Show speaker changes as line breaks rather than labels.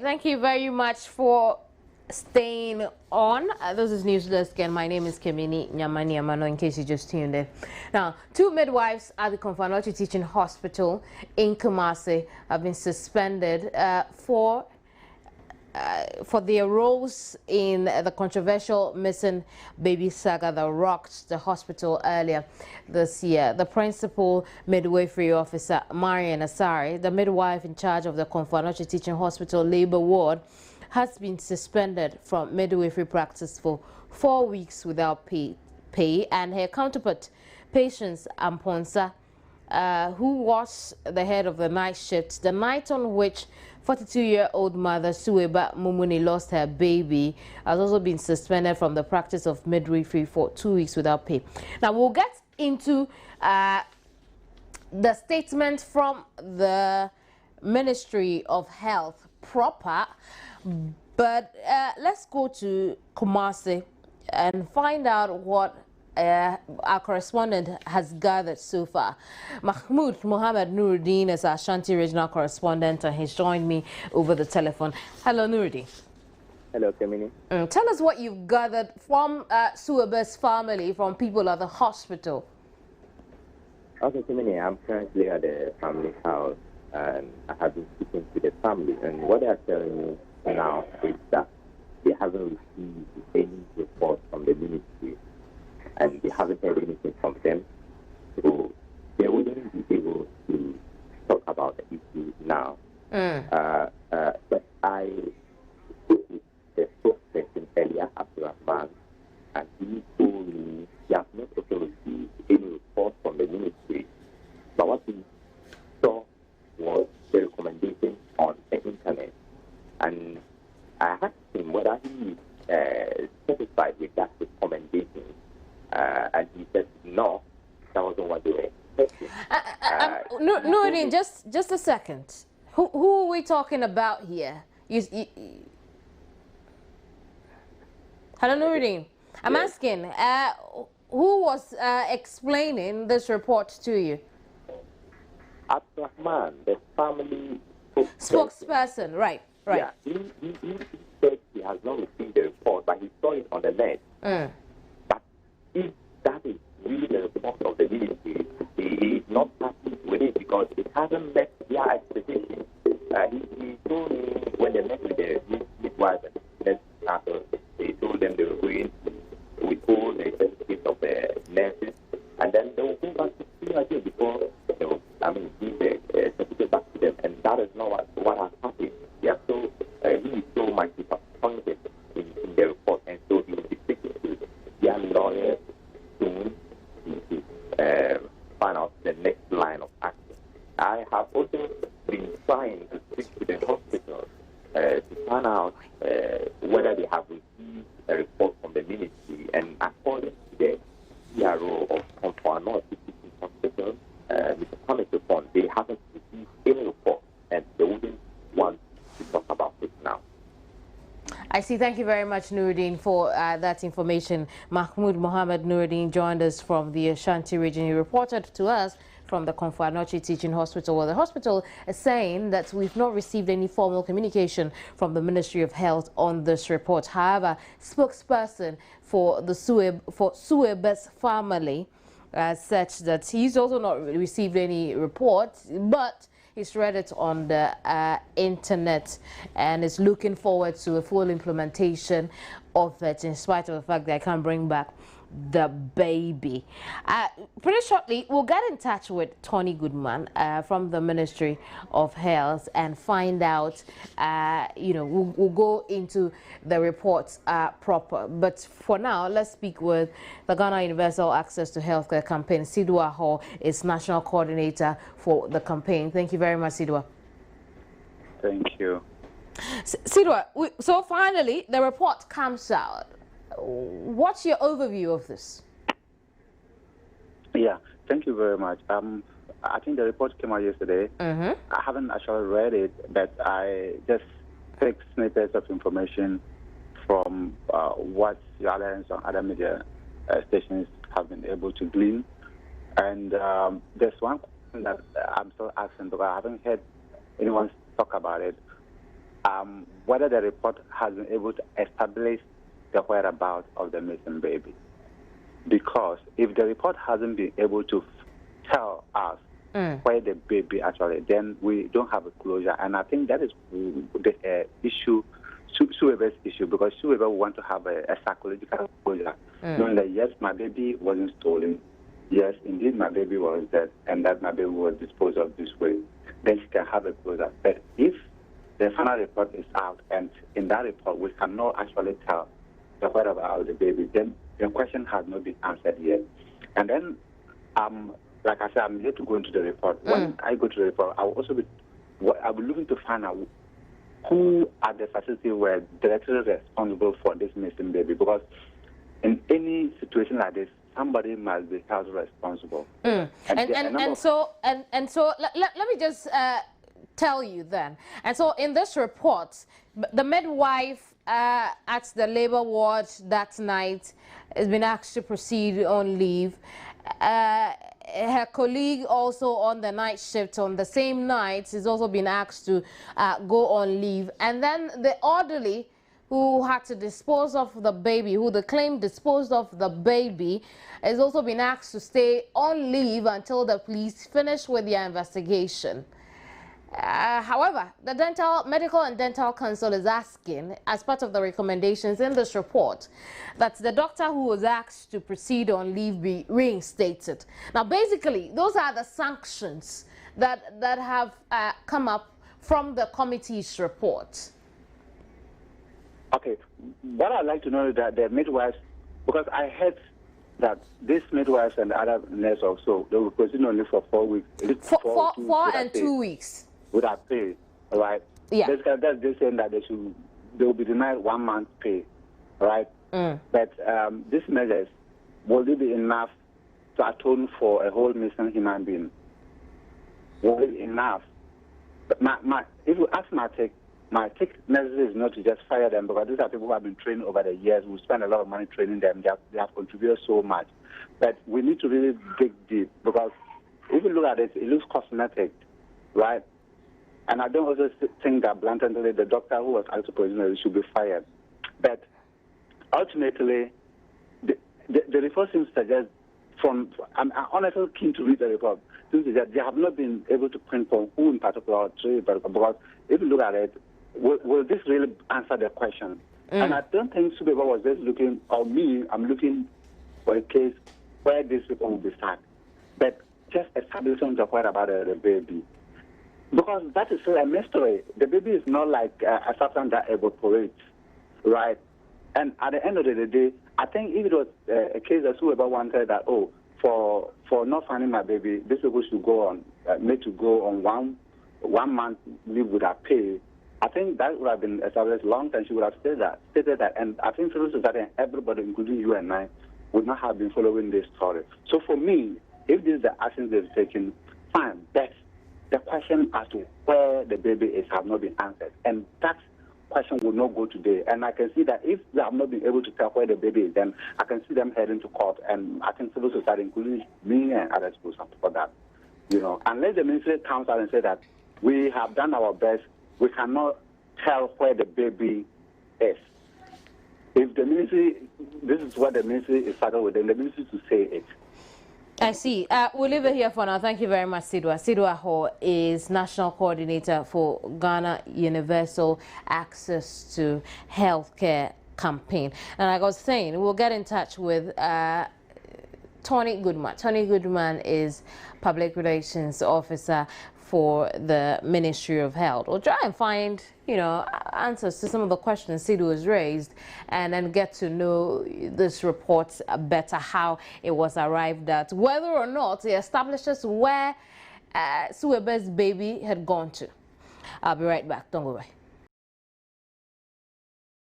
Thank you very much for staying on. This is News Desk again. My name is Kemini Nyamani Amano, in case you just tuned in. Now, two midwives at the Confanochi Teaching Hospital in Kumasi have been suspended for their roles in the controversial missing baby saga that rocked the hospital earlier this year. The principal midwifery officer, Marian Asari, the midwife in charge of the Confanochi Teaching Hospital Labor Ward, has been suspended from midwifery practice for 4 weeks without pay, and her counterpart, Patience Amponsa, who was the head of the night shift, the night on which 42-year-old mother Sueba Mumuni lost her baby, has also been suspended from the practice of midwifery for 2 weeks without pay. Now, we'll get into the statement from the Ministry of Health proper, but let's go to Kumasi and find out what our correspondent has gathered so far. Mahmoud Mohammed Nuruddin is our Ashanti regional correspondent, and he's joined me over the telephone. Hello, Nuruddin.
Hello, Kemini.
Tell us what you've gathered from Sueba's family, from people at the hospital.
Okay, Kemini, I'm currently at the family house, and I have been speaking to the family, and what they are telling me now is that they haven't received any report from the ministry, and they haven't heard anything from them, so they wouldn't be able to talk about the issue now. But I spoke with the spokesperson earlier, Abdulrahman, and he told me he has not also received any report from the ministry, but what he saw was the recommendation on the internet, and I asked him whether he is satisfied with that recommendation. And he said, no, that wasn't what they were expecting.
Nuruddin, just a second. Who are we talking about here? Hello, Nuruddin. I'm asking, who was explaining this report to you?
Abdurrahman, the family
spokesperson, right.
Yeah, he said he has not received the report, but he saw it on the net. But if that is really the report of the ministry, he is not happy with it because it hasn't met their expectations. He told me when they met with the midwives and nurses, they told them they were going to withhold the certificate of the nurses, and then they will go back to see again before they will, give the certificate back to them, and that is not what has happened. Yeah, so he is so much disappointed in the report, and so he will be speaking to their lawyers soon to find out the next line of action. I have also been trying to speak to the hospital to find out whether they have received a report from the ministry, and according to the CRO of Confanochi Teaching Hospital, Mr. Thomas, they haven't received any report, and they wouldn't want to talk about it now.
I see. Thank you very much, Nuruddin, for that information. Mahmoud Mohammed Nuruddin joined us from the Ashanti region. He reported to us from the Confanochi Teaching Hospital. Well, the hospital is saying that we've not received any formal communication from the Ministry of Health on this report. However, spokesperson for the Sueba's family said that he's also not received any report, but he's read it on the internet and is looking forward to a full implementation of it, in spite of the fact that I can't bring back the baby. Pretty shortly, we'll get in touch with Tony Goodman from the Ministry of Health and find out, we'll go into the reports proper. But for now, let's speak with the Ghana Universal Access to Healthcare campaign. Sidua Hall is National Coordinator for the campaign. Thank you very much, Sidua.
Thank you.
Sidua, so finally, the report comes out. What's your overview of this?
Yeah, thank you very much. I think the report came out yesterday. I haven't actually read it, but I just take snippets of information from what the Alliance and other media stations have been able to glean. And there's one question that I'm still asking, because I haven't heard anyone talk about it. whether the report has been able to establish the whereabouts of the missing baby. Because if the report hasn't been able to tell us where the baby actually, then we don't have a closure. And I think that is the issue, Sueber's issue, because Sueber will want to have a psychological closure, knowing that, yes, my baby wasn't stolen. Yes, indeed, my baby was dead, and that my baby was disposed of this way. Then she can have a closure. But if the final report is out, and in that report we cannot actually tell the whereabouts of the baby, then the question has not been answered yet. And then, like I said, I'm here to go into the report. When I go to the report, I'll be looking to find out who at the facility were directly responsible for this missing baby. Because in any situation like this, somebody must be held responsible.
So let me just tell you then. And so in this report, the midwife at the labor ward that night has been asked to proceed on leave. Her colleague also on the night shift on the same night has also been asked to go on leave. And then the orderly who had to dispose of the baby, who the claim disposed of the baby, has also been asked to stay on leave until the police finish with their investigation. However, the Medical and Dental Council is asking, as part of the recommendations in this report, that the doctor who was asked to proceed on leave be reinstated. Now, basically, those are the sanctions that have come up from the committee's report.
Okay, what I'd like to know is that the midwives, because I heard that these midwives and other nurses also, they will proceed only for 4 weeks.
4 and 2 weeks.
Without pay, right?
Yeah.
That's just saying that they will be denied 1 month pay, right? But these measures, will it be enough to atone for a whole missing human being? Will it be enough? But if you ask my take necessary is not to just fire them, because these are people who have been trained over the years. We spend a lot of money training them. They have contributed so much. But we need to really dig deep, because if you look at it, it looks cosmetic, right? And I don't also think that blatantly the doctor who was also provisional should be fired. But ultimately, the report seems to suggest, I'm honestly keen to read the report, seems to suggest they have not been able to pinpoint who in particular, because if you look at it, will this really answer the question? And I don't think Subeba was just looking, or me, I'm looking for a case where these people will be sacked. But just establishing the whereabouts of the baby. Because that is still a mystery. The baby is not like a substance that evaporates, right? And at the end of the day, I think if it was a case that whoever wanted that, for not finding my baby, these people should go on, need to go on one month leave without pay. I think that would have been established long time. She would have stated that. And I think civil society and everybody, including you and I, would not have been following this story. So for me, if these are the actions they've taken, fine, that's the question as to where the baby is have not been answered. And that question will not go today. And I can see that if they have not been able to tell where the baby is, then I can see them heading to court. And I think civil society, including me and others, will support that. Unless the ministry comes out and say that we have done our best, we cannot tell where the baby is. If the ministry, this is what the ministry is started with, then the ministry to say it.
I see. We'll leave it here for now. Thank you very much, Sidwa. Sidwa Ho is National Coordinator for Ghana Universal Access to Healthcare Campaign. And like I was saying, we'll get in touch with Tony Goodman. Tony Goodman is Public Relations Officer for the Ministry of Health. We'll try and find, answers to some of the questions Sidwa has raised, and then get to know this report better, how it was arrived at, whether or not it establishes where Sueber's baby had gone to. I'll be right back. Don't go away.